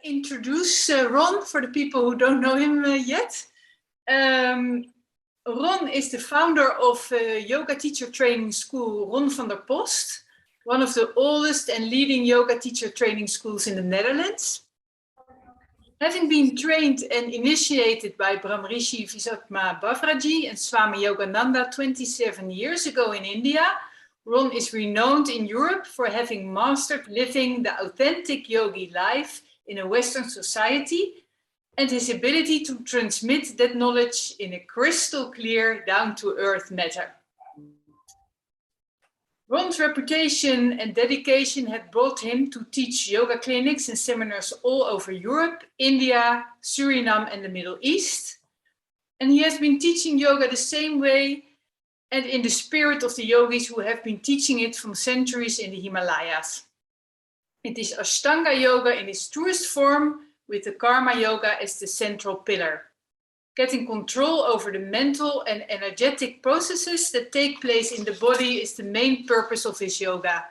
introduce Ron for the people who don't know him yet. Ron is the founder of yoga teacher training school Ron van der Post, one of the oldest and leading yoga teacher training schools in the Netherlands. Having been trained and initiated by Brahmrishi Visvatma Bhavraji and Swami Yogananda 27 years ago in India, Ron is renowned in Europe for having mastered living the authentic yogi life in a Western society and his ability to transmit that knowledge in a crystal clear, down-to-earth manner. Ron's reputation and dedication had brought him to teach yoga clinics and seminars all over Europe, India, Surinam, and the Middle East. And he has been teaching yoga the same way and in the spirit of the yogis who have been teaching it from centuries in the Himalayas. It is Ashtanga Yoga in its truest form, with the Karma Yoga as the central pillar. Getting control over the mental and energetic processes that take place in the body is the main purpose of his yoga.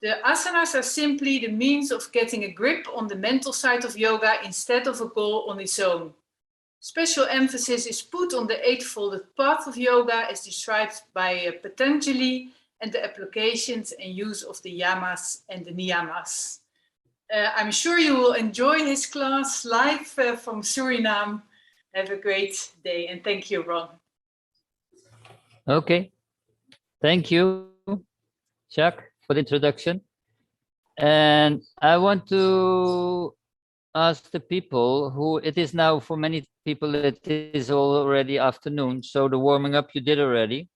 The asanas are simply the means of getting a grip on the mental side of yoga instead of a goal on its own. Special emphasis is put on the eightfold path of yoga as described by Patanjali and the applications and use of the yamas and the niyamas. I'm sure you will enjoy his class live from Suriname. Have a great day and thank you, Ron. Okay, thank you, Jacques, for the introduction. And I want to ask the people who, it is now for many people, it is already afternoon, so the warming up you did already.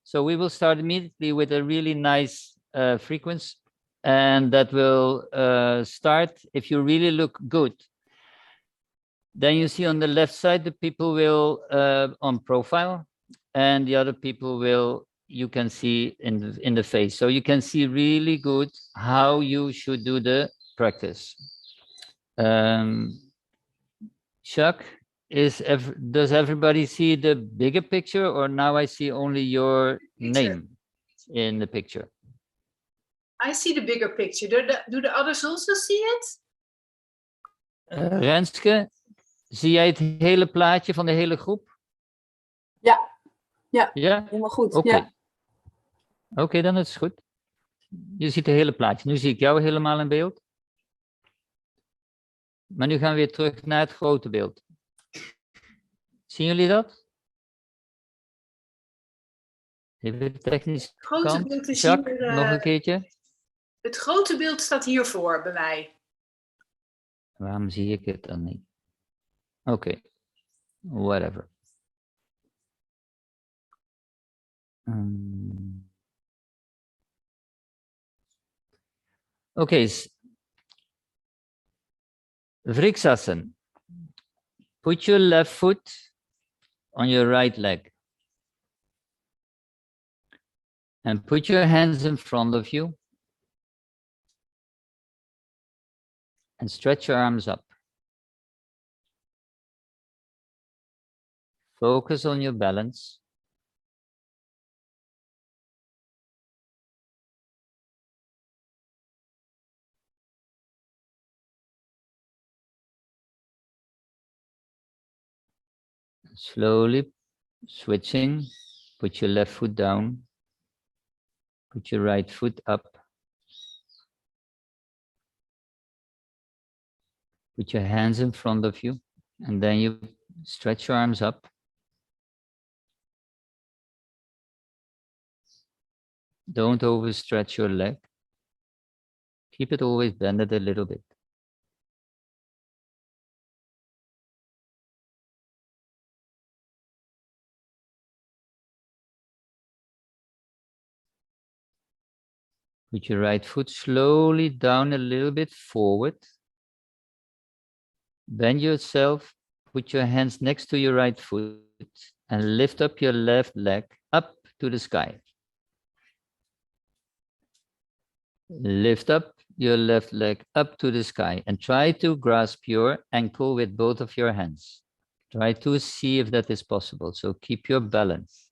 So we will start immediately with a really nice frequency, and that will start, if you really look good. Then you see on the left side, the people will on profile, and the other people will, you can see in the face. So you can see really good how you should do the practice. Chuck, does everybody see the bigger picture, or now I see only your name in the picture? I see the bigger picture. Do the others also see it? Renske, zie jij het hele plaatje van de hele groep? Ja, Ja? helemaal goed. Oké, Ja. Oké, dan is het goed. Je ziet het hele plaatje. Nu zie ik jou helemaal in beeld. Maar nu gaan we weer terug naar het grote beeld. Zien jullie dat? Even technisch. Het grote beeld is Jacques, hier, nog een keertje. Het grote beeld staat hiervoor bij mij. Waarom zie ik het dan niet? Oké, whatever. Oké, Vriksasan. Put your left foot on your right leg. And put your hands in front of you. And stretch your arms up. Focus on your balance. Slowly switching, put your left foot down, put your right foot up, put your hands in front of you, and then you stretch your arms up. Don't overstretch your leg. Keep it always bended a little bit. Put your right foot slowly down a little bit forward. Bend yourself, put your hands next to your right foot and lift up your left leg up to the sky. Lift up your left leg up to the sky and try to grasp your ankle with both of your hands. Try to see if that is possible. So keep your balance.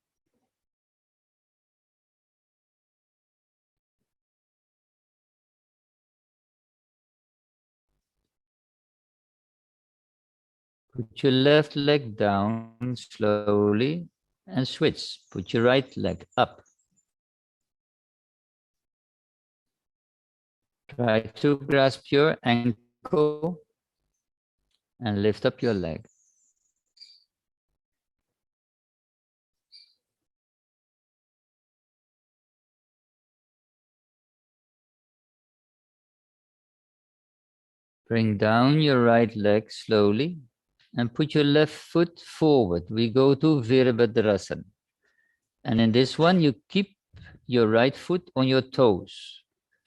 Put your left leg down slowly and switch. Put your right leg up. Try to grasp your ankle and lift up your leg. Bring down your right leg slowly and put your left foot forward. We go to Veerabhadras. And in this one, you keep your right foot on your toes.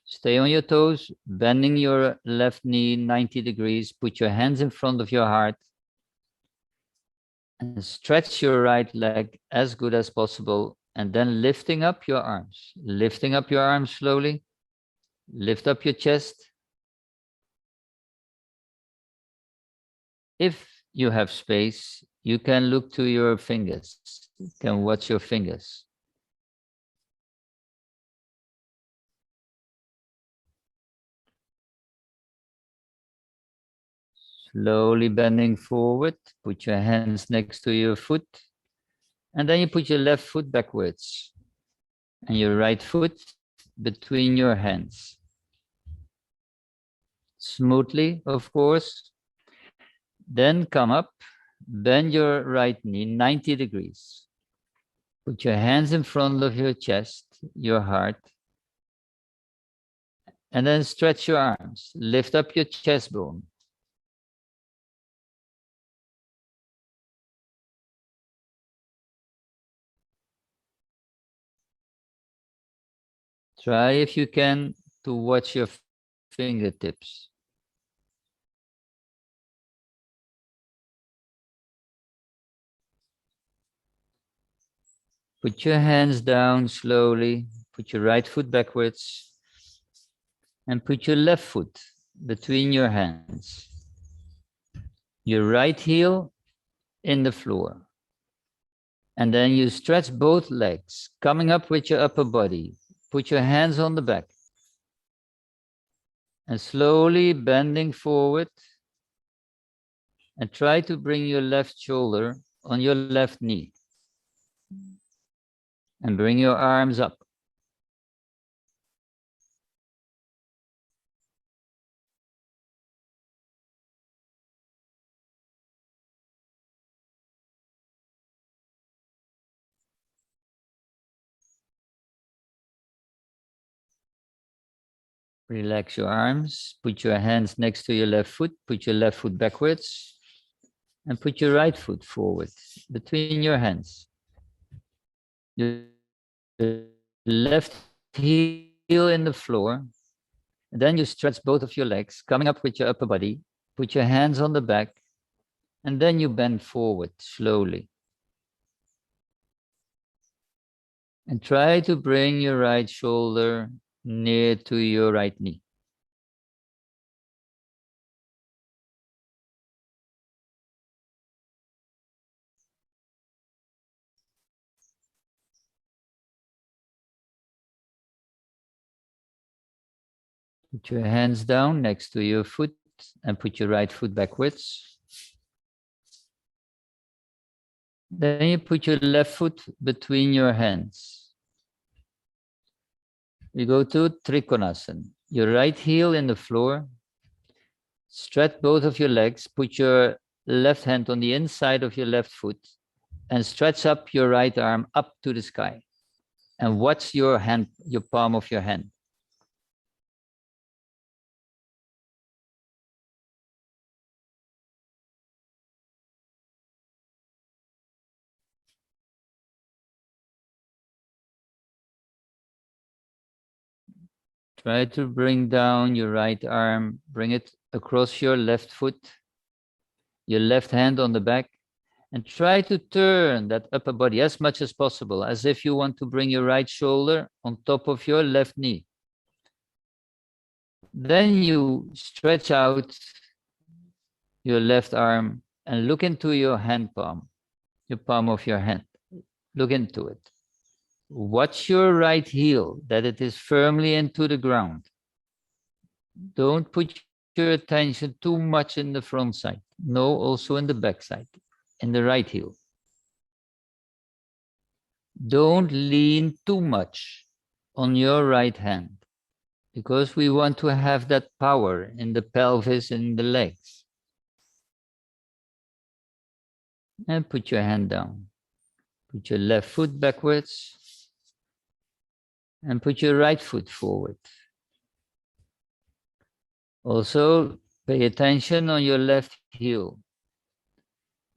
Stay on your toes, bending your left knee 90 degrees. Put your hands in front of your heart and stretch your right leg as good as possible. And then lifting up your arms. Lifting up your arms slowly. Lift up your chest. If you have space, you can look to your fingers. You can watch your fingers. Slowly bending forward, put your hands next to your foot, and then you put your left foot backwards and your right foot between your hands. Smoothly, of course. Then come up, bend your right knee 90 degrees. Put your hands in front of your chest, your heart, and then stretch your arms. Lift up your chest bone. Try, if you can, to watch your fingertips. Put your hands down slowly. Put your right foot backwards. And put your left foot between your hands. Your right heel in the floor. And then you stretch both legs, coming up with your upper body. Put your hands on the back. And slowly bending forward. And try to bring your left shoulder on your left knee. And bring your arms up. Relax your arms, put your hands next to your left foot, put your left foot backwards, and put your right foot forward between your hands. Your left heel in the floor. And then you stretch both of your legs, coming up with your upper body. Put your hands on the back, and then you bend forward slowly. And try to bring your right shoulder near to your right knee. Put your hands down next to your foot and put your right foot backwards. Then you put your left foot between your hands. We go to Trikonasana. Your right heel in the floor. Stretch both of your legs. Put your left hand on the inside of your left foot and stretch up your right arm up to the sky. And watch your hand, your palm of your hand. Try to bring down your right arm, bring it across your left foot, your left hand on the back, and try to turn that upper body as much as possible, as if you want to bring your right shoulder on top of your left knee. Then you stretch out your left arm and look into your hand palm, your palm of your hand. Look into it. Watch your right heel, that it is firmly into the ground. Don't put your attention too much in the front side. No, also in the backside, in the right heel. Don't lean too much on your right hand, because we want to have that power in the pelvis and the legs. And put your hand down. Put your left foot backwards and put your right foot forward. Also, pay attention on your left heel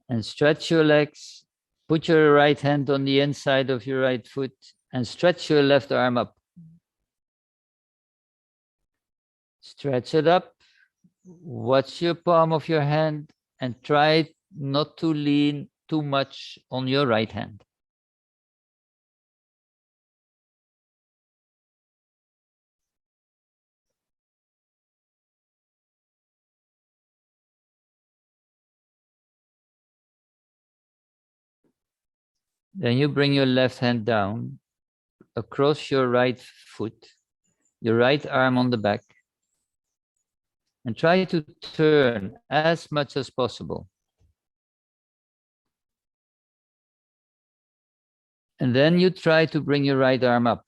and stretch your legs. Put your right hand on the inside of your right foot and stretch your left arm up. Stretch it up. Watch your palm of your hand and try not to lean too much on your right hand. Then you bring your left hand down across your right foot, your right arm on the back, and try to turn as much as possible. And then you try to bring your right arm up.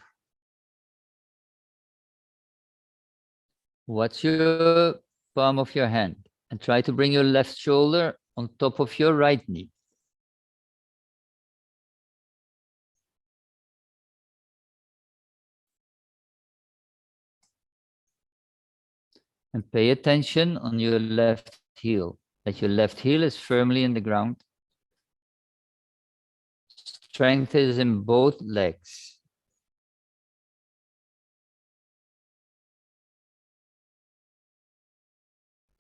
Watch your palm of your hand and try to bring your left shoulder on top of your right knee. And pay attention on your left heel, that your left heel is firmly in the ground. Strength is in both legs.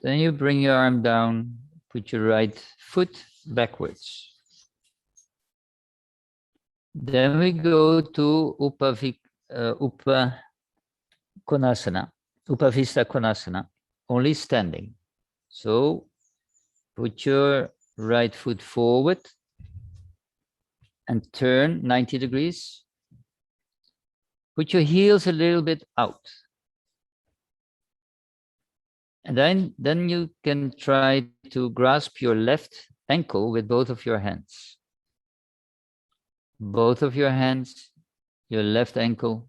Then you bring your arm down, put your right foot backwards. Then we go to Upavista Konasana, only standing. So put your right foot forward and turn 90 degrees. Put your heels a little bit out. And then you can try to grasp your left ankle with both of your hands. Both of your hands, your left ankle,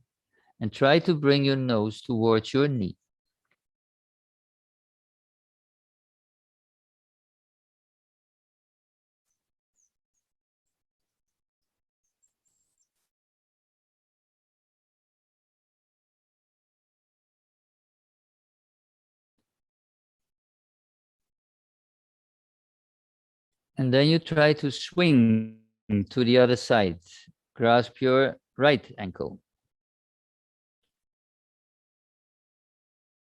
and try to bring your nose towards your knee. And then you try to swing to the other side. Grasp your right ankle.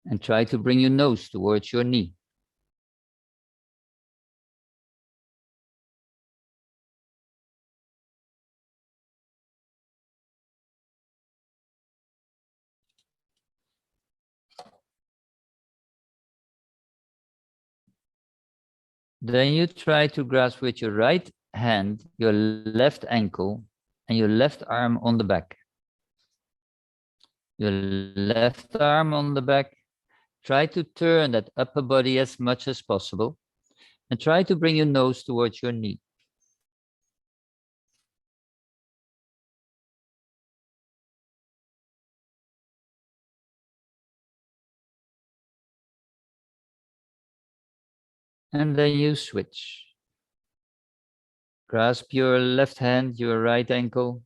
And try to bring your nose towards your knee. Then you try to grasp with your right hand, your left ankle, and your left arm on the back. Your left arm on the back. Try to turn that upper body as much as possible. And try to bring your nose towards your knee. And then you switch. Grasp your left hand, your right ankle.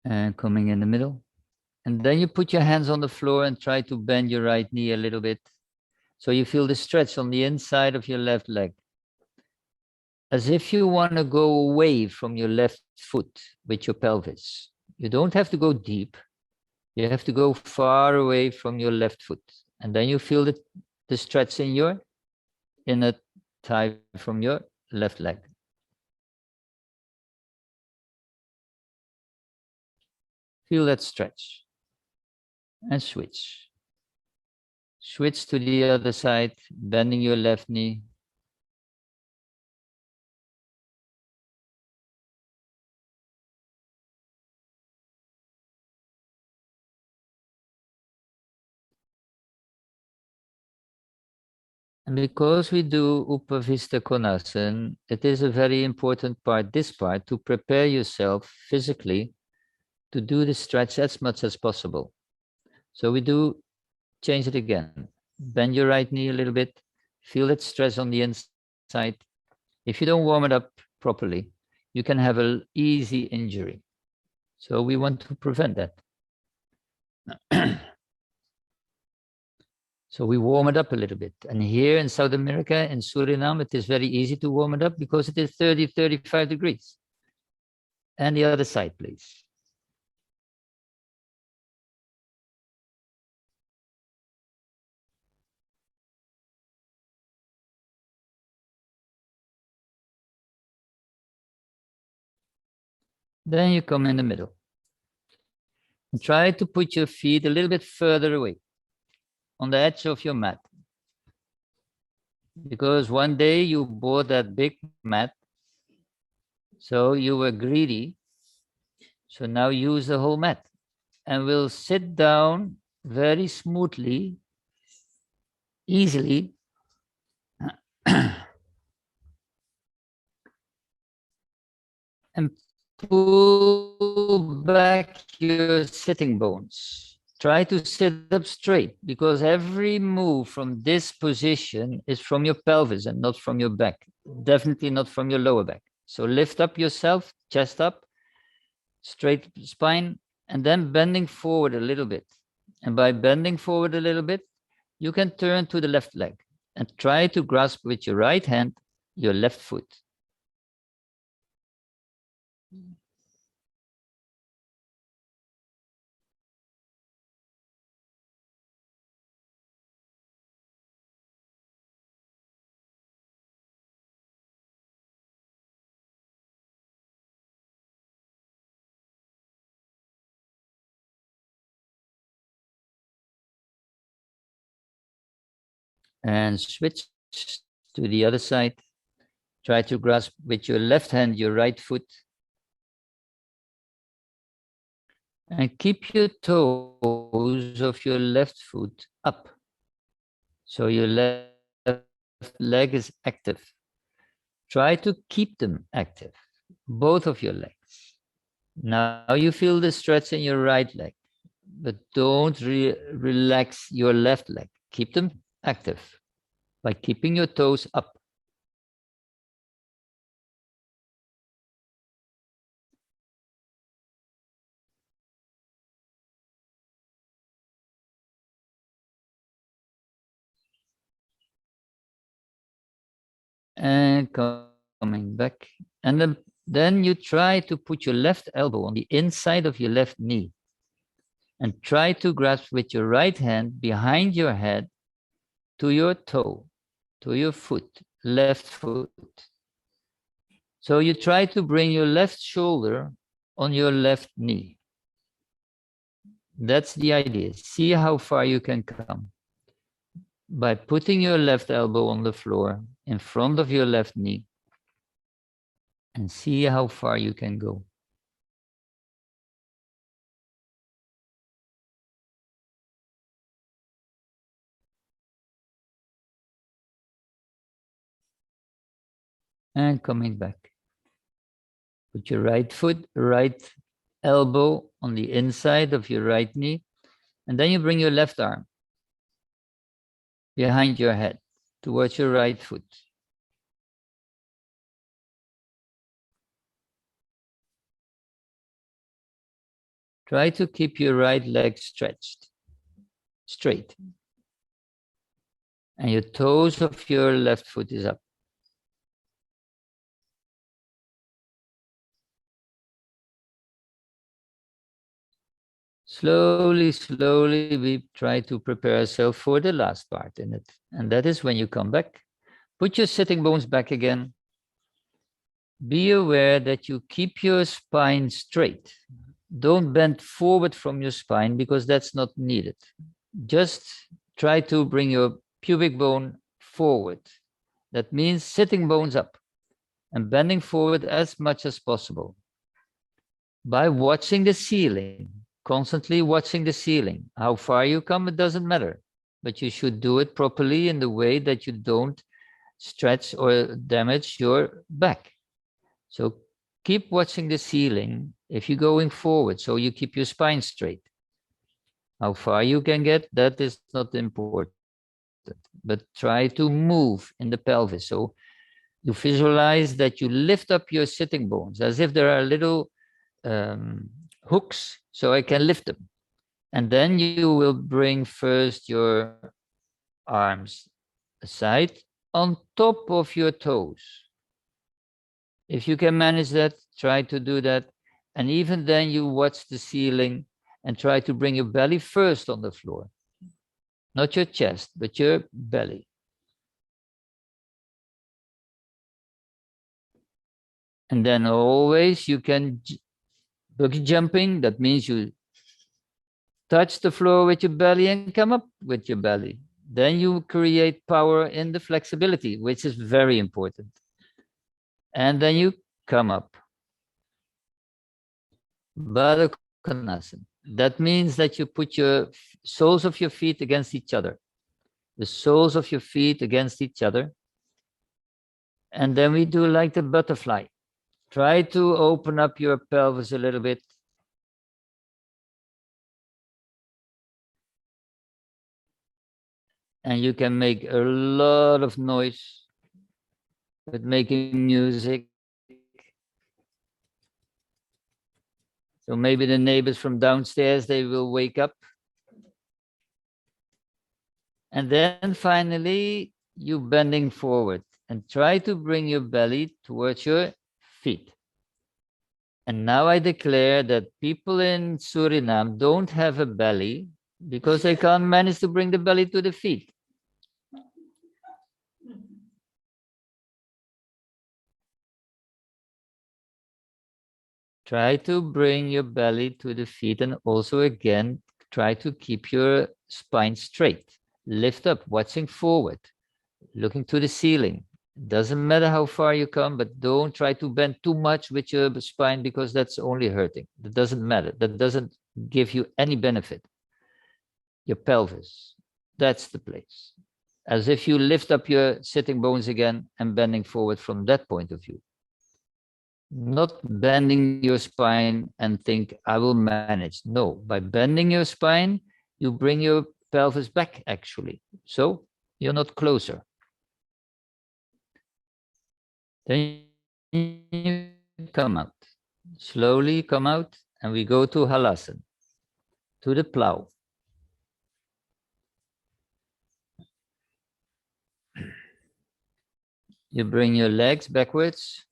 And coming in the middle. And then you put your hands on the floor and try to bend your right knee a little bit. So you feel the stretch on the inside of your left leg. As if you want to go away from your left foot with your pelvis. You don't have to go deep. You have to go far away from your left foot. And then you feel the stretch in your inner thigh from your left leg. Feel that stretch. And switch. Switch to the other side, bending your left knee. And because we do Upavista Konasana, it is a very important part, this part, to prepare yourself physically to do the stretch as much as possible. So we do change it again. Bend your right knee a little bit. Feel that stretch on the inside. If you don't warm it up properly, you can have an easy injury. So we want to prevent that. So we warm it up a little bit. And here in South America, in Surinam, it is very easy to warm it up because it is 30, 35 degrees. And the other side, please. Then you come in the middle. And try to put your feet a little bit further away on the edge of your mat. Because one day you bought that big mat, so you were greedy. So now use the whole mat. And we'll sit down very smoothly, easily. And pull back your sitting bones. Try to sit up straight because every move from this position is from your pelvis and not from your back. Definitely not from your lower back. So lift up yourself, chest up, straight spine, and then bending forward a little bit. And by bending forward a little bit, you can turn to the left leg and try to grasp with your right hand your left foot. And switch to the other side. Try to grasp with your left hand your right foot. And keep your toes of your left foot up. So your left leg is active. Try to keep them active, both of your legs. Now you feel the stretch in your right leg, but don't relax your left leg. Keep them active by keeping your toes up. And coming back. And then you try to put your left elbow on the inside of your left knee and try to grasp with your right hand behind your head to your toe, to your foot, left foot. So you try to bring your left shoulder on your left knee. That's the idea. See how far you can come by putting your left elbow on the floor in front of your left knee and see how far you can go. And coming back. Put your right foot, right elbow on the inside of your right knee, and then you bring your left arm behind your head towards your right foot. Try to keep your right leg stretched, straight. And your toes of your left foot is up. Slowly, slowly, we try to prepare ourselves for the last part in it. And that is when you come back. Put your sitting bones back again. Be aware that you keep your spine straight. Don't bend forward from your spine because that's not needed. Just try to bring your pubic bone forward. That means sitting bones up and bending forward as much as possible. By watching the ceiling, constantly watching the ceiling. How far you come, it doesn't matter. But you should do it properly in the way that you don't stretch or damage your back. So keep watching the ceiling if you're going forward, so you keep your spine straight. How far you can get, that is not important. But try to move in the pelvis. So you visualize that you lift up your sitting bones as if there are little hooks, so I can lift them. And then you will bring first your arms aside on top of your toes. If you can manage that, try to do that. And even then you watch the ceiling and try to bring your belly first on the floor. Not your chest, but your belly. And then always you can boogie jumping. That means you touch the floor with your belly and come up with your belly. Then you create power in the flexibility, which is very important. And then you come up. Badaknasan. That means that you put your soles of your feet against each other. The soles of your feet against each other. And then we do like the butterfly. Try to open up your pelvis a little bit. And you can make a lot of noise with making music. So maybe the neighbors from downstairs, they will wake up. And then finally, you bending forward and try to bring your belly towards your feet. And now I declare that people in Surinam don't have a belly because they can't manage to bring the belly to the feet. Try to bring your belly to the feet and also again, try to keep your spine straight. Lift up, watching forward, looking to the ceiling. It doesn't matter how far you come, but don't try to bend too much with your spine because that's only hurting. That doesn't matter. That doesn't give you any benefit. Your pelvis, that's the place. As if you lift up your sitting bones again and bending forward from that point of view. Not bending your spine and think, I will manage. No, by bending your spine, you bring your pelvis back actually. So you're not closer. Then you come out. Slowly come out and we go to Halasen, to the plow. You bring your legs backwards.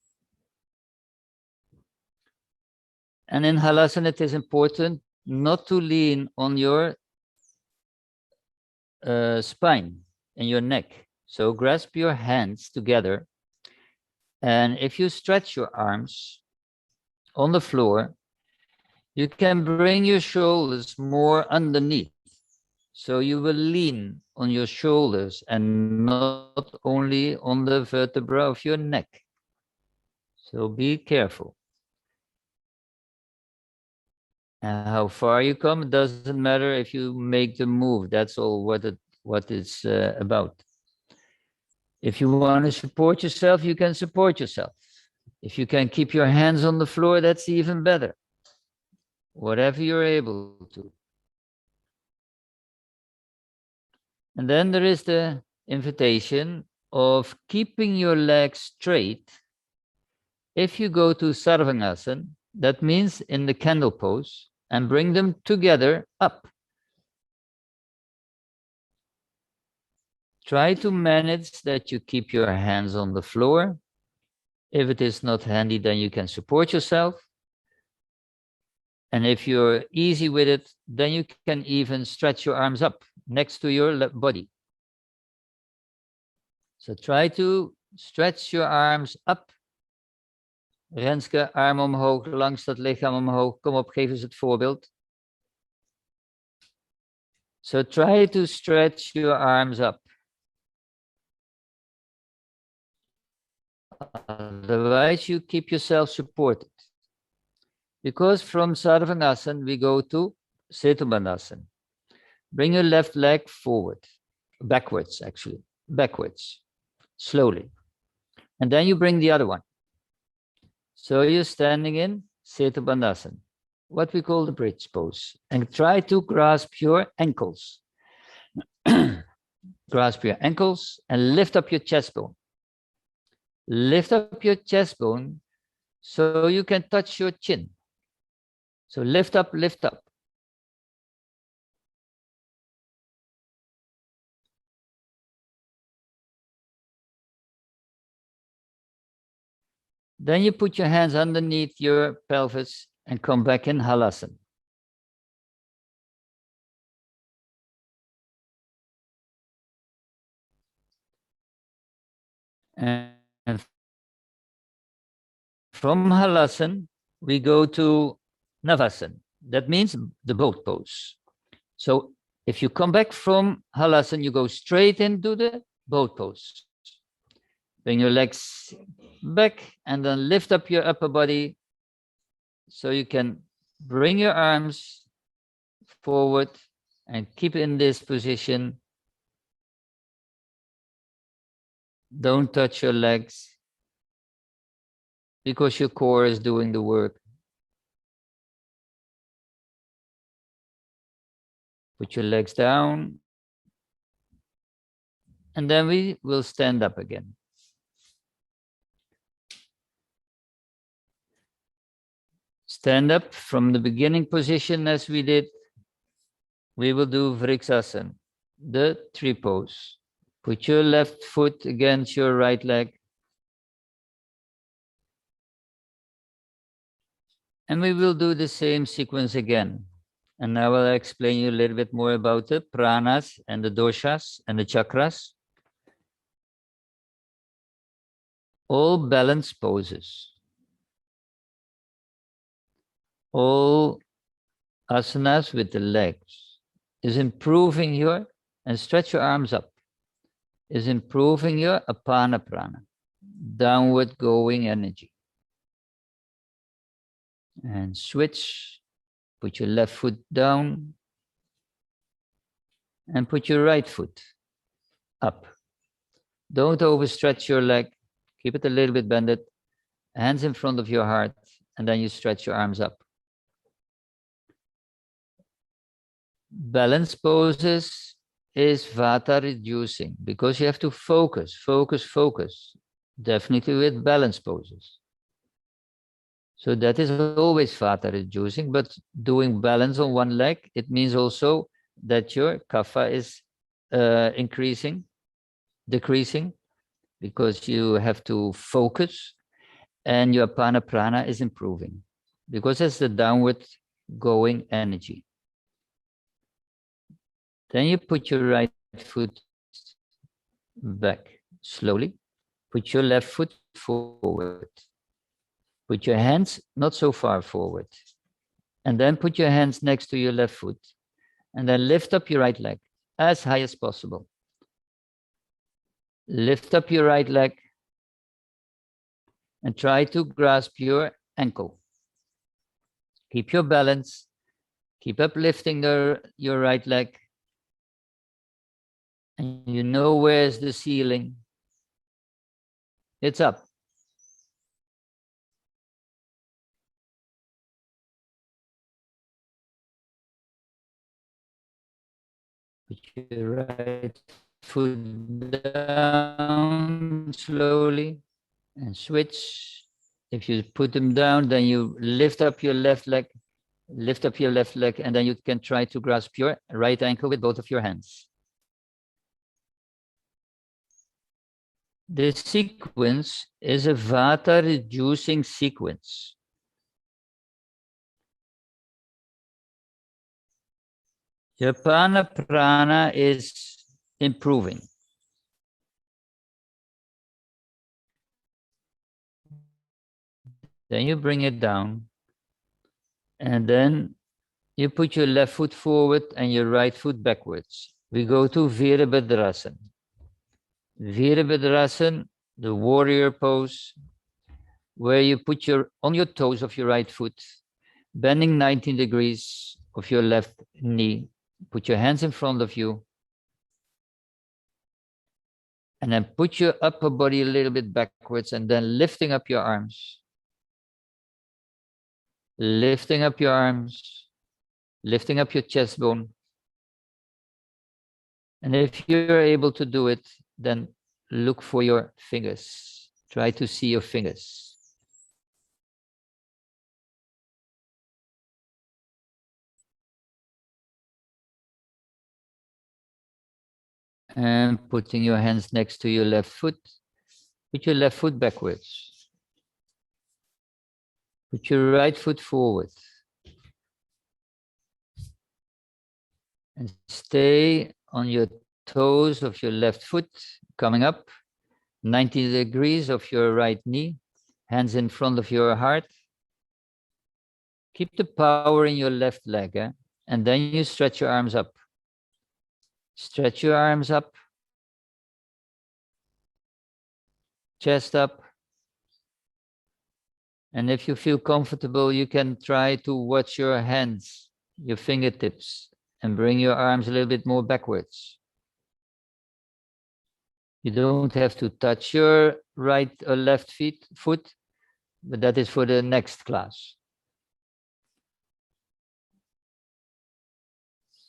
And in Halasen, it is important not to lean on your spine and your neck. So grasp your hands together. And if you stretch your arms on the floor, you can bring your shoulders more underneath. So you will lean on your shoulders and not only on the vertebra of your neck. So be careful. And how far you come, it doesn't matter if you make the move. That's all what it's about. If you want to support yourself, you can support yourself. If you can keep your hands on the floor, that's even better. Whatever you're able to. And then there is the invitation of keeping your legs straight. If you go to Sarvangasana, that means in the candle pose, and bring them together up. Try to manage that you keep your hands on the floor. If it is not handy, then you can support yourself. And if you're easy with it, then you can even stretch your arms up next to your body. So try to stretch your arms up Renske, arm omhoog, langs dat lichaam omhoog. Kom op, geef eens het voorbeeld. So try to stretch your arms up. Otherwise, you keep yourself supported. Because from Sarvangasana, we go to Setubandhasana. Bring your left leg forward, backwards, actually, backwards, slowly. And then you bring the other one. So you're standing in Setubandhasana, what we call the bridge pose. And try to grasp your ankles. Grasp your ankles and lift up your chest bone. Lift up your chest bone so you can touch your chin. So lift up, lift up. Then you put your hands underneath your pelvis and come back in Halasen. And from Halasen, we go to Navasana. That means the boat pose. So if you come back from Halasen, you go straight into the boat pose. Bring your legs back and then lift up your upper body so you can bring your arms forward and keep in this position. Don't touch your legs because your core is doing the work. Put your legs down and then we will stand up again. Stand up from the beginning position as we did. We will do Vriksasana, the tree pose. Put your left foot against your right leg. And we will do the same sequence again. And now I'll explain you a little bit more about the pranas and the doshas and the chakras. All balance poses. All asanas with the legs is improving your, and stretch your arms up, is improving your apana prana, downward going energy. And switch, put your left foot down and put your right foot up. Don't overstretch your leg, keep it a little bit bended, hands in front of your heart, and then you stretch your arms up. Balance poses is vata reducing because you have to focus, focus, focus. Definitely with balance poses. So that is always vata reducing, but doing balance on one leg, it means also that your kapha is decreasing, because you have to focus, and your apana prana is improving because it's the downward going energy. Then you put your right foot back slowly. Put your left foot forward. Put your hands not so far forward. And then put your hands next to your left foot. And then lift up your right leg as high as possible. Lift up your right leg and try to grasp your ankle. Keep your balance. Keep uplifting your right leg. And you know where's the ceiling. It's up. Put your right foot down slowly and switch. If you put them down, then you lift up your left leg, and then you can try to grasp your right ankle with both of your hands. This sequence is a vata reducing sequence. Your apana prana is improving. Then you bring it down. And then you put your left foot forward and your right foot backwards. We go to Veerabhadrasan. Veerabhadrasan, the warrior pose, where you put on your toes of your right foot, bending 19 degrees of your left knee. Put your hands in front of you. And then put your upper body a little bit backwards and then lifting up your arms. Lifting up your arms. Lifting up your chest bone. And if you're able to do it, then look for your fingers. Try to see your fingers. And putting your hands next to your left foot. Put your left foot backwards. Put your right foot forward. And stay on your toes of your left foot, coming up. 90 degrees of your right knee. Hands in front of your heart. Keep the power in your left leg. And then you stretch your arms up. Stretch your arms up. Chest up. And if you feel comfortable, you can try to watch your hands, your fingertips, and bring your arms a little bit more backwards. You don't have to touch your right or left foot, but that is for the next class.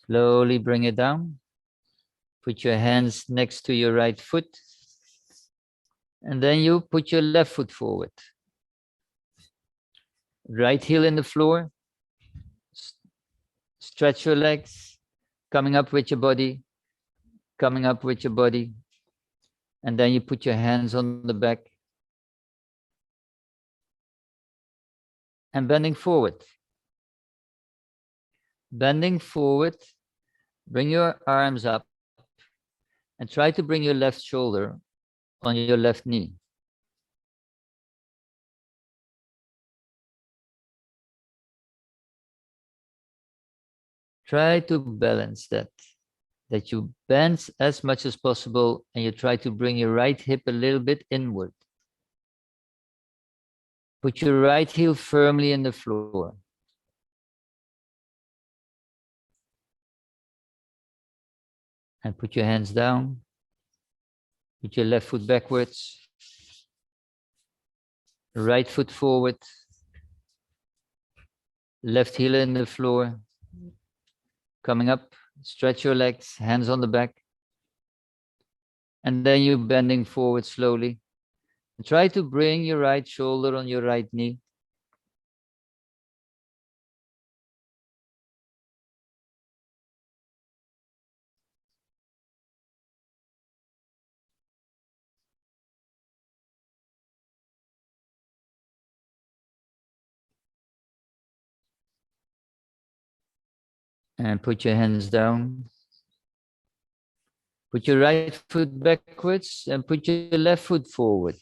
Slowly bring it down. Put your hands next to your right foot. And then you put your left foot forward. Right heel in the floor. Stretch your legs. Coming up with your body. Coming up with your body. And then you put your hands on the back. And bending forward. Bending forward. Bring your arms up. And try to bring your left shoulder on your left knee. Try to balance that you bend as much as possible and you try to bring your right hip a little bit inward. Put your right heel firmly in the floor. And put your hands down. Put your left foot backwards. Right foot forward. Left heel in the floor. Coming up, stretch your legs, hands on the back. And then you're bending forward slowly. And try to bring your right shoulder on your right knee. And put your hands down. Put your right foot backwards and put your left foot forward.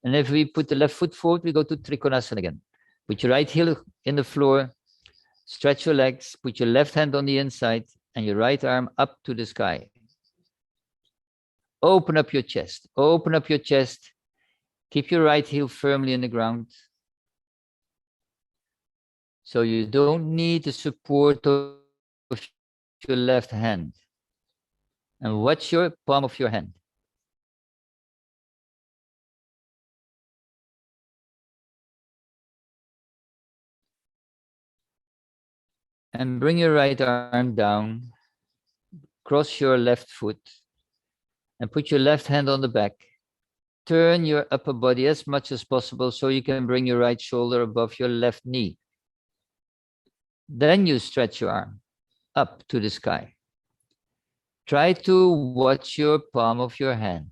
And if we put the left foot forward, we go to Trikonasana again. Put your right heel in the floor, stretch your legs, put your left hand on the inside and your right arm up to the sky. Open up your chest, open up your chest. Keep your right heel firmly in the ground. So you don't need the support of your left hand. And watch your palm of your hand. And bring your right arm down. Cross your left foot. And put your left hand on the back. Turn your upper body as much as possible so you can bring your right shoulder above your left knee. Then you stretch your arm up to the sky. Try to watch your palm of your hand.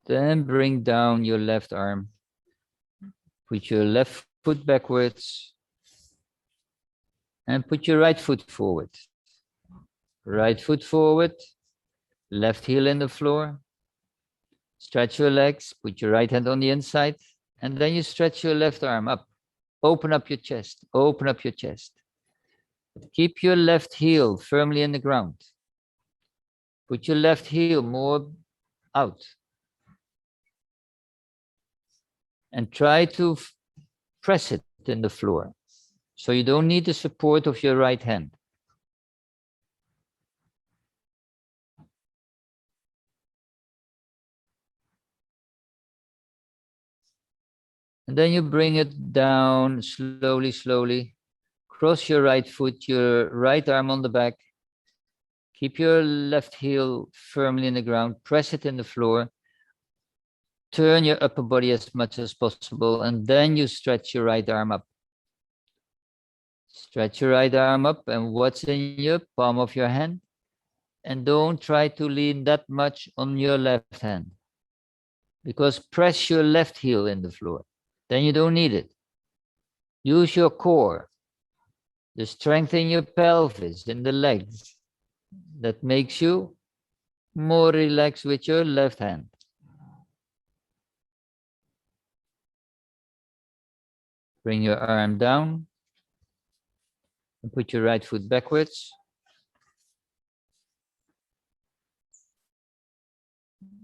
Then bring down your left arm. Put your left foot backwards and put your right foot forward. Right foot forward, left heel in the floor. Stretch your legs, put your right hand on the inside, and then you stretch your left arm up. Open up your chest, open up your chest. Keep your left heel firmly in the ground. Put your left heel more out. And try to press it in the floor. So you don't need the support of your right hand. And then you bring it down slowly, slowly. Cross your right foot, your right arm on the back. Keep your left heel firmly in the ground. Press it in the floor. Turn your upper body as much as possible. And then you stretch your right arm up. Stretch your right arm up and what's in your palm of your hand. And don't try to lean that much on your left hand. Because press your left heel in the floor. Then you don't need it. Use your core. The strength in your pelvis, in the legs. That makes you more relaxed with your left hand. Bring your arm down. And put your right foot backwards.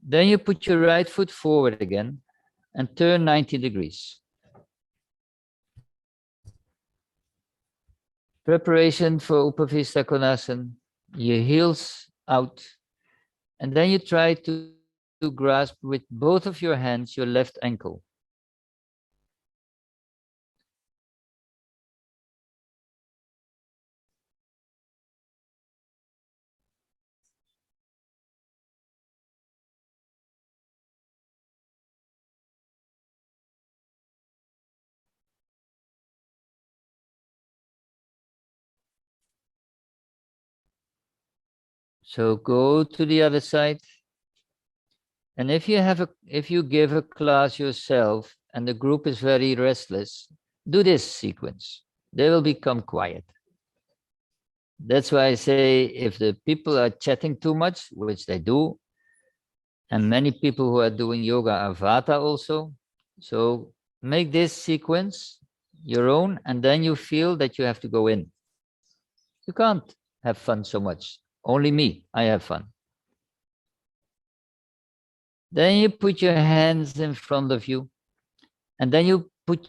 Then you put your right foot forward again and turn 90 degrees. Preparation for Upavista Konasana, your heels out, and then you try to grasp with both of your hands your left ankle. So go to the other side. And if you give a class yourself and the group is very restless, do this sequence. They will become quiet. That's why I say if the people are chatting too much, which they do, and many people who are doing yoga are vata also. So make this sequence your own, and then you feel that you have to go in. You can't have fun so much. Only me, I have fun. Then you put your hands in front of you, and then you put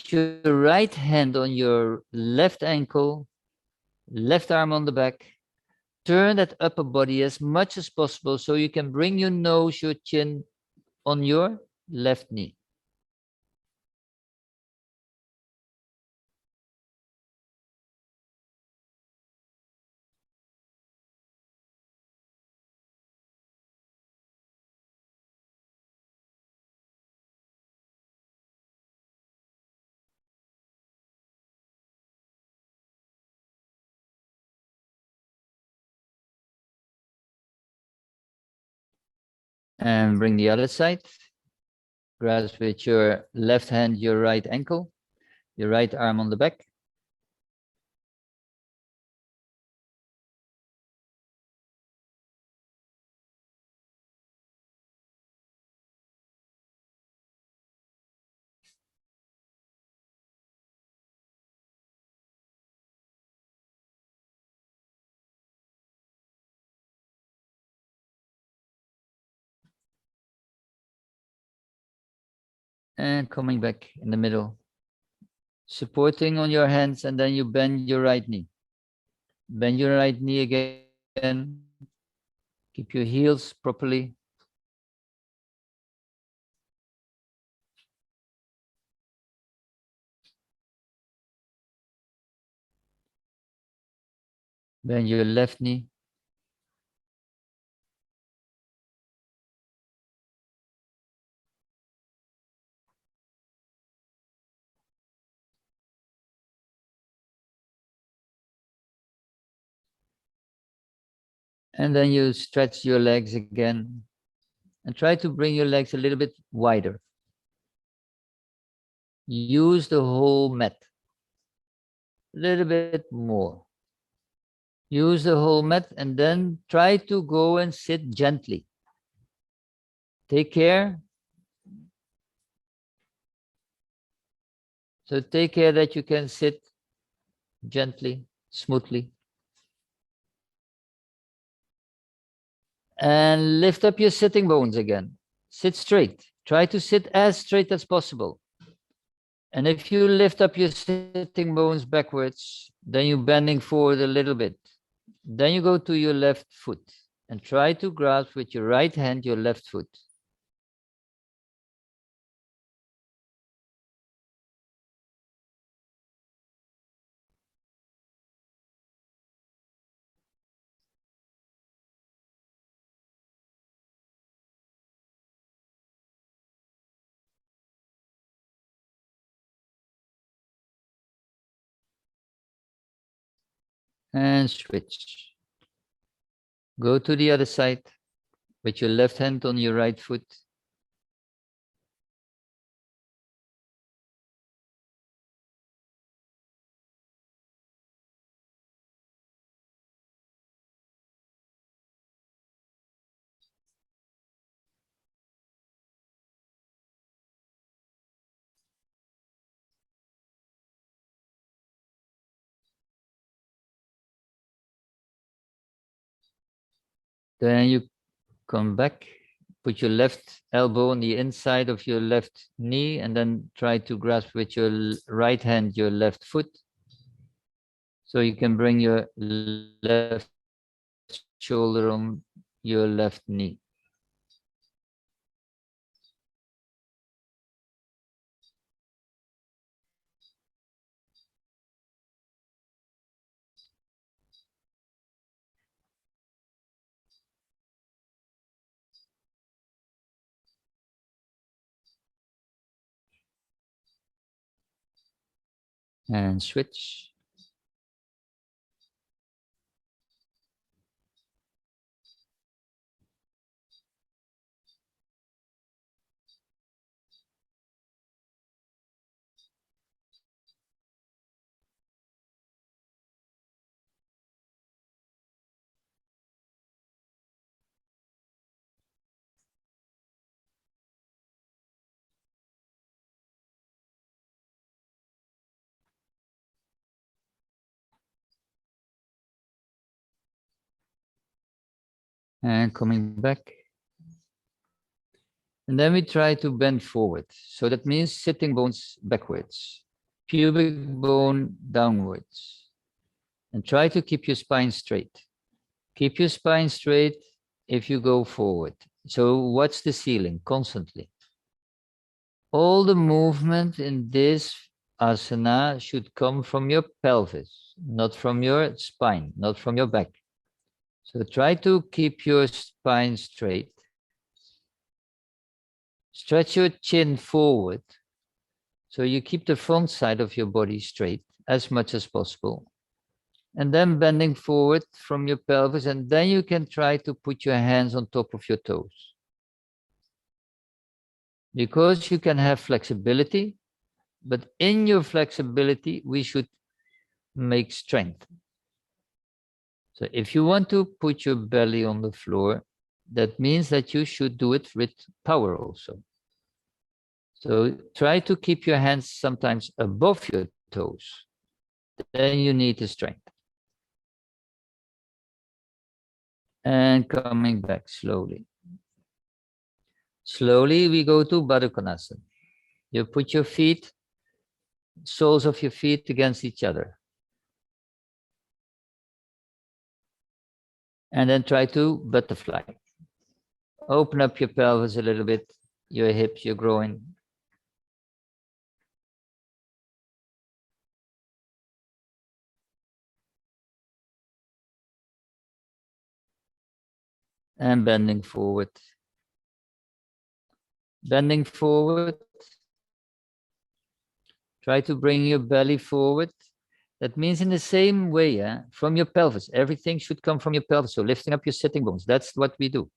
your right hand on your left ankle, left arm on the back. Turn that upper body as much as possible so you can bring your nose, your chin on your left knee. And bring the other side. Grasp with your left hand, your right ankle, your right arm on the back. And coming back in the middle. Supporting on your hands, and then you bend your right knee. Bend your right knee again. Keep your heels properly. Bend your left knee. And then you stretch your legs again. And try to bring your legs a little bit wider. use the whole mat. A little bit more. Use the whole mat and then try to go and sit gently. Take care. So take care that you can sit gently, smoothly. And lift up your sitting bones again. Sit straight. Try to sit as straight as possible. And if you lift up your sitting bones backwards, then you're bending forward a little bit. Then you go to your left foot and try to grasp with your right hand your left foot. And switch. Go to the other side with your left hand on your right foot. Then you come back, put your left elbow on the inside of your left knee, and then try to grasp with your right hand your left foot. So you can bring your left shoulder on your left knee. And switch. And coming back. And then we try to bend forward. So that means sitting bones backwards, pubic bone downwards. And try to keep your spine straight. Keep your spine straight if you go forward. So watch the ceiling constantly. All the movement in this asana should come from your pelvis, not from your spine, not from your back. So try to keep your spine straight. Stretch your chin forward. So you keep the front side of your body straight as much as possible. And then bending forward from your pelvis, and then you can try to put your hands on top of your toes. Because you can have flexibility, but in your flexibility, we should make strength. So if you want to put your belly on the floor, that means that you should do it with power also. So try to keep your hands sometimes above your toes. Then you need the strength. And coming back slowly. Slowly we go to Badaknasan. You put your feet, soles of your feet against each other. And then try to butterfly. Open up your pelvis a little bit, your hips, your groin. And bending forward. Bending forward. Try to bring your belly forward. That means in the same way, from your pelvis. Everything should come from your pelvis. So lifting up your sitting bones. That's what we do.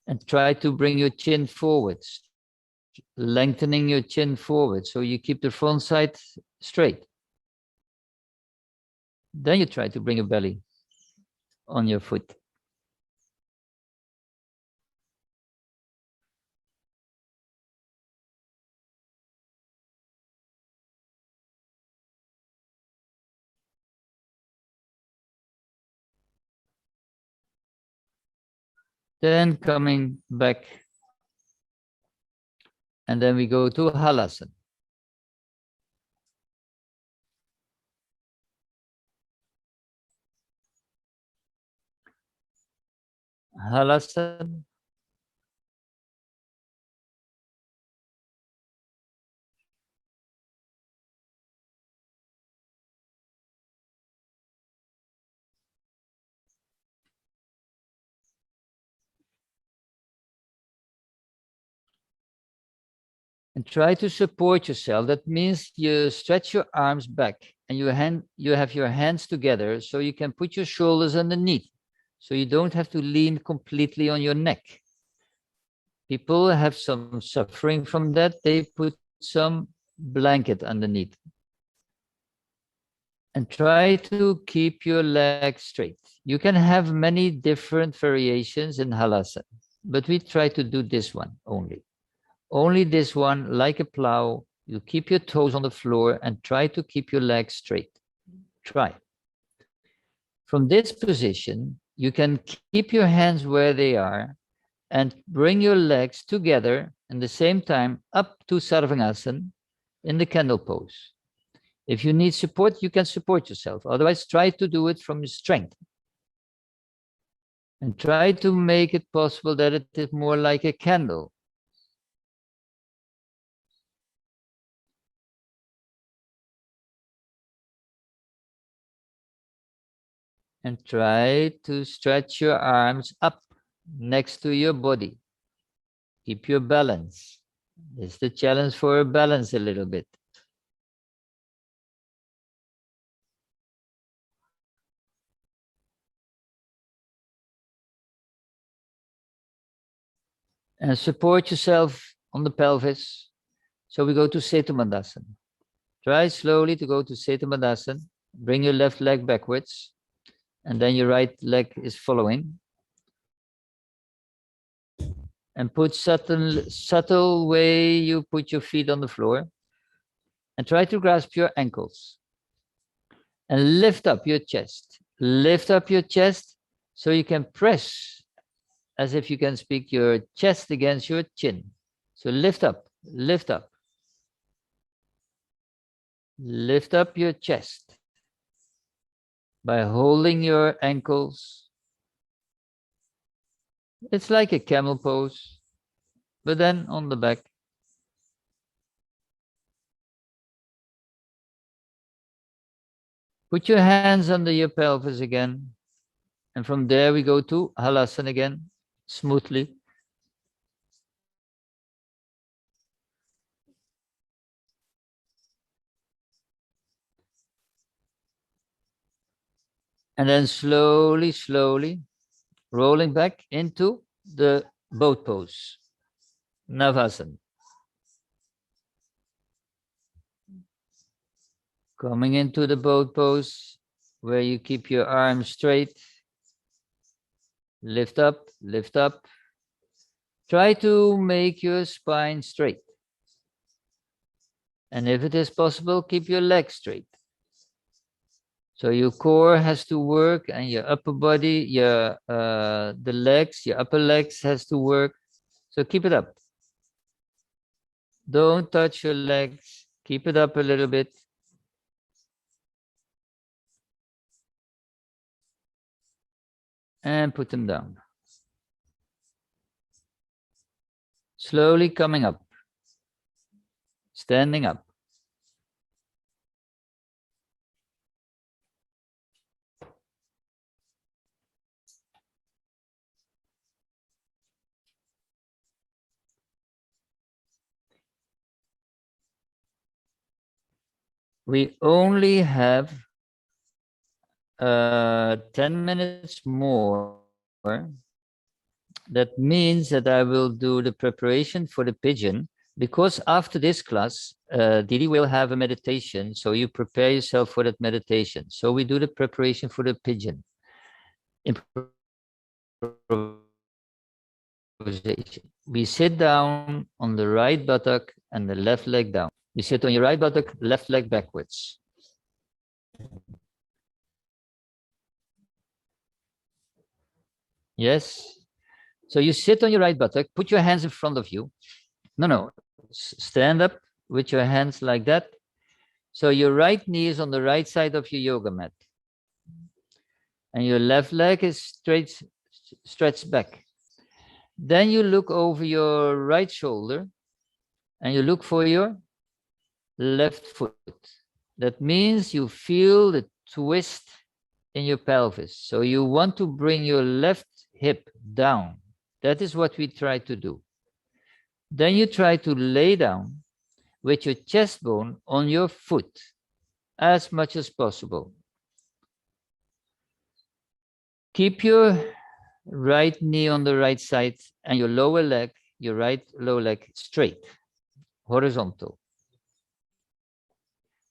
And try to bring your chin forward. lengthening your chin forward so you keep the front side straight. Then you try to bring your belly on your foot. Then coming back, and then we go to Halasen. Halasen. And try to support yourself. That means you stretch your arms back and you have your hands together so you can put your shoulders underneath. So you don't have to lean completely on your neck. People have some suffering from that. They put some blanket underneath. And try to keep your legs straight. You can have many different variations in Halasen, but we try to do this one only. Only this one, like a plow, you keep your toes on the floor and try to keep your legs straight. Try. From this position, you can keep your hands where they are and bring your legs together at the same time up to Sarvangasana in the candle pose. If you need support, you can support yourself. Otherwise, try to do it from your strength. And try to make it possible that it is more like a candle. And try to stretch your arms up next to your body. Keep your balance. It's the challenge for balance a little bit. And support yourself on the pelvis. So we go to Setumandasan. Try slowly to go to Setumandasan. Bring your left leg backwards. And then your right leg is following. And put subtle way you put your feet on the floor. And try to grasp your ankles. And lift up your chest. Lift up your chest so you can press as if you can speak your chest against your chin. So lift up, lift up. Lift up your chest by holding your ankles. It's like a camel pose, but then on the back. Put your hands under your pelvis again. And from there we go to Halasen again, smoothly. And then slowly, slowly rolling back into the boat pose, Navasana. Coming into the boat pose where you keep your arms straight. Lift up, lift up. Try to make your spine straight. And if it is possible, keep your legs straight. So your core has to work and your upper body, your the legs, your upper legs has to work. So keep it up. Don't touch your legs. Keep it up a little bit. And put them down. Slowly coming up. Standing up. We only have 10 minutes more. That means that I will do the preparation for the pigeon. because after this class, Didi will have a meditation. So you prepare yourself for that meditation. So we do the preparation for the pigeon. We sit down on the right buttock and the left leg down. You sit on your right buttock, left leg backwards. Yes. So you sit on your right buttock, put your hands in front of you. No. Stand up with your hands like that. So your right knee is on the right side of your yoga mat. And your left leg is stretched back. Then you look over your right shoulder and you look for your left foot. That means you feel the twist in your pelvis. So you want to bring your left hip down. That is what we try to do. Then you try to lay down with your chest bone on your foot as much as possible. Keep your right knee on the right side and your lower leg, your right lower leg straight, horizontal.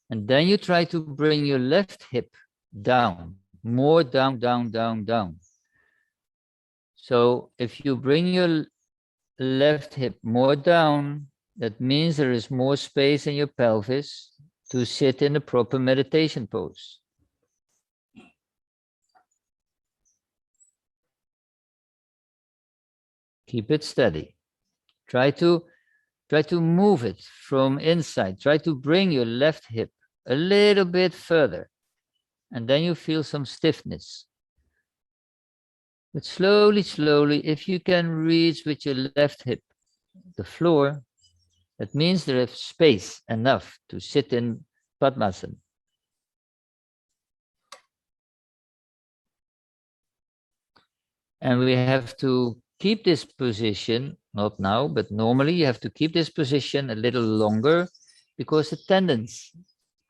And then you try to bring your left hip down, more down, down, down, down. So if you bring your left hip more down, that means there is more space in your pelvis to sit in a proper meditation pose. Keep it steady. Try to move it from inside. Try to bring your left hip a little bit further. And then you feel some stiffness. But slowly, slowly, if you can reach with your left hip the floor, that means there is space enough to sit in Padmasana. And we have to keep this position, not now, but normally you have to keep this position a little longer because the tendons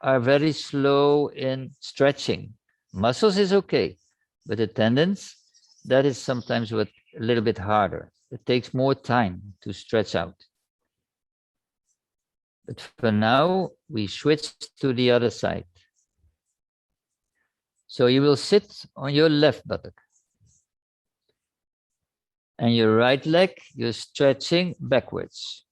are very slow in stretching. Muscles is okay, but the tendons, that is sometimes what a little bit harder. It takes more time to stretch out. But for now, we switch to the other side. So you will sit on your left buttock. And your right leg, you're stretching backwards.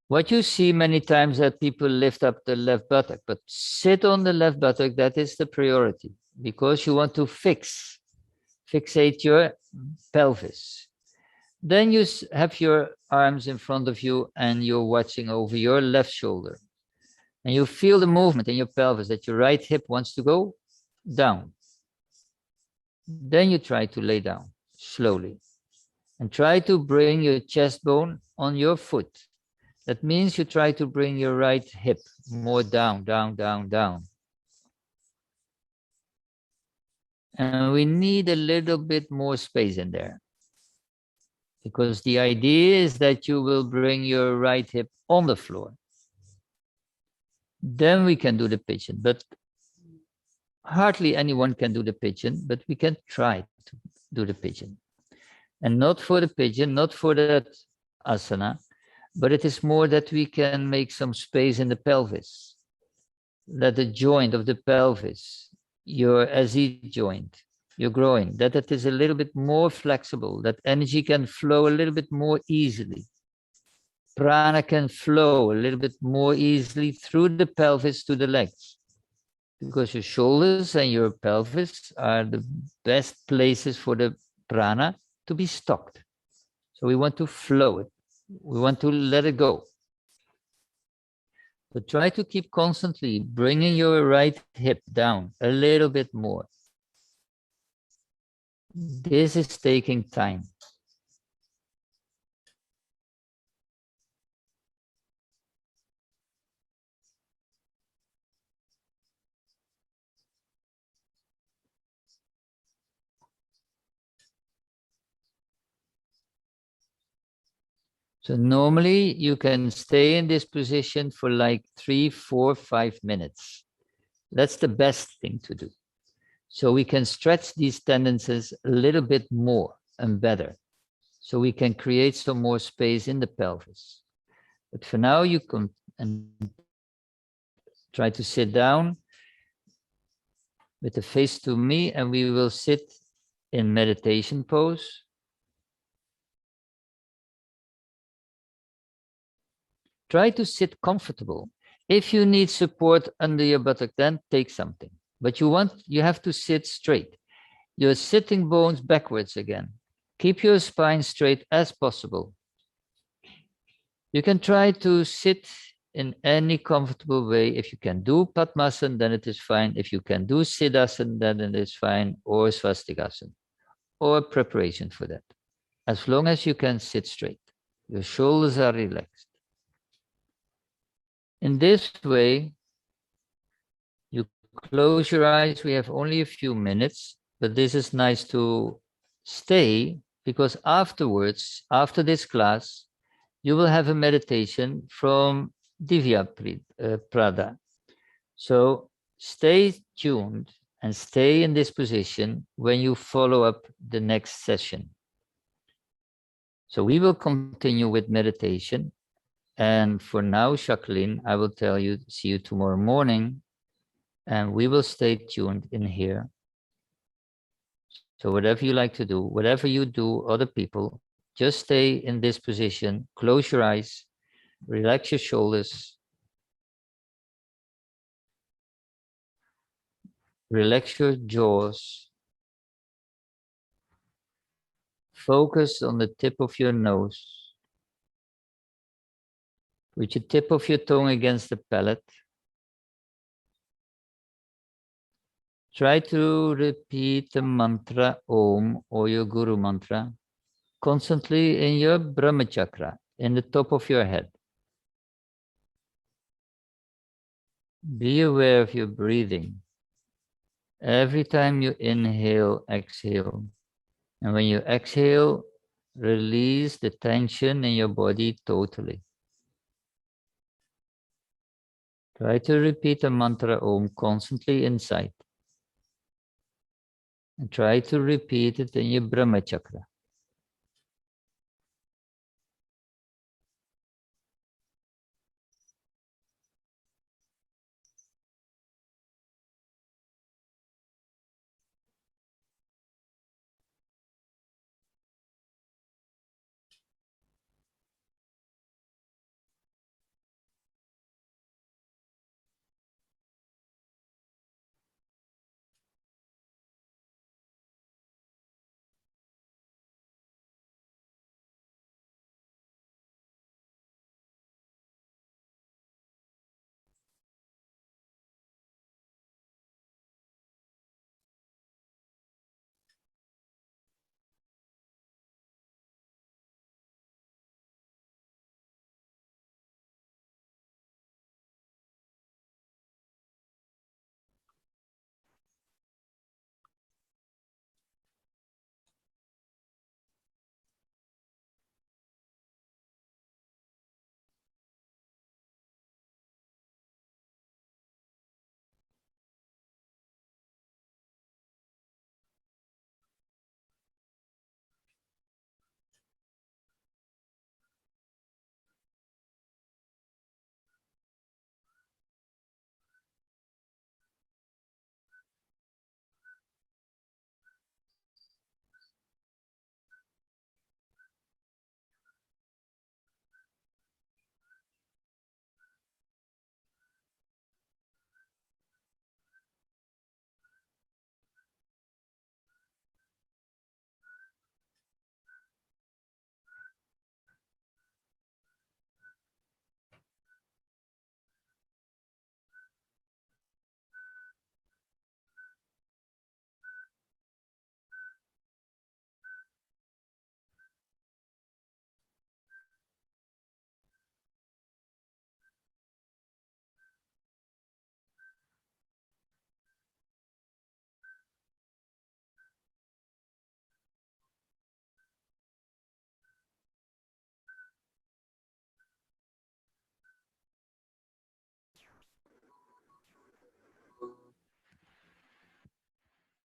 What you see many times that people lift up the left buttock, but sit on the left buttock, that is the priority, because you want to fixate your pelvis. Then you have your arms in front of you and you're watching over your left shoulder. And you feel the movement in your pelvis that your right hip wants to go down. Then you try to lay down slowly and try to bring your chest bone on your foot. That means you try to bring your right hip more down, down, down, down. And we need a little bit more space in there because the idea is that you will bring your right hip on the floor. Then we can do the pigeon, but hardly anyone can do the pigeon, but we can try to do the pigeon. And not for the pigeon, not for that asana, but it is more that we can make some space in the pelvis. That the joint of the pelvis, your SE joint, your groin, that it is a little bit more flexible, that energy can flow a little bit more easily. Prana can flow a little bit more easily through the pelvis to the legs. Because your shoulders and your pelvis are the best places for the prana to be stocked. So we want to flow it. We want to let it go. But try to keep constantly bringing your right hip down a little bit more. This is taking time. So normally you can stay in this position for like 3, 4, 5 minutes. That's the best thing to do. So we can stretch these tendencies a little bit more and better. so we can create some more space in the pelvis. But for now, you can try to sit down with the face to me, and we will sit in meditation pose. Try to sit comfortable. If you need support under your buttock, then take something. But you have to sit straight. Your sitting bones backwards again. Keep your spine straight as possible. You can try to sit in any comfortable way. If you can do Padmasana, then it is fine. If you can do Siddhasana, then it is fine, or Swastikasana, or preparation for that. As long as you can sit straight. Your shoulders are relaxed. In this way, you close your eyes. We have only a few minutes, but this is nice to stay, because afterwards, after this class, you will have a meditation from Divya Prada. So stay tuned and stay in this position when you follow up the next session. So we will continue with meditation. And for now, Jacqueline, I will tell you, see you tomorrow morning, and we will stay tuned in here. So whatever you like to do, whatever you do, other people, just stay in this position, close your eyes, relax your shoulders, relax your jaws, focus on the tip of your nose, with your tip of your tongue against the palate. Try to repeat the mantra Om or your Guru mantra constantly in your Brahma chakra, in the top of your head. Be aware of your breathing. Every time you inhale, exhale. And when you exhale, release the tension in your body totally. Try to repeat the mantra Om constantly inside. And try to repeat it in your Brahma chakra.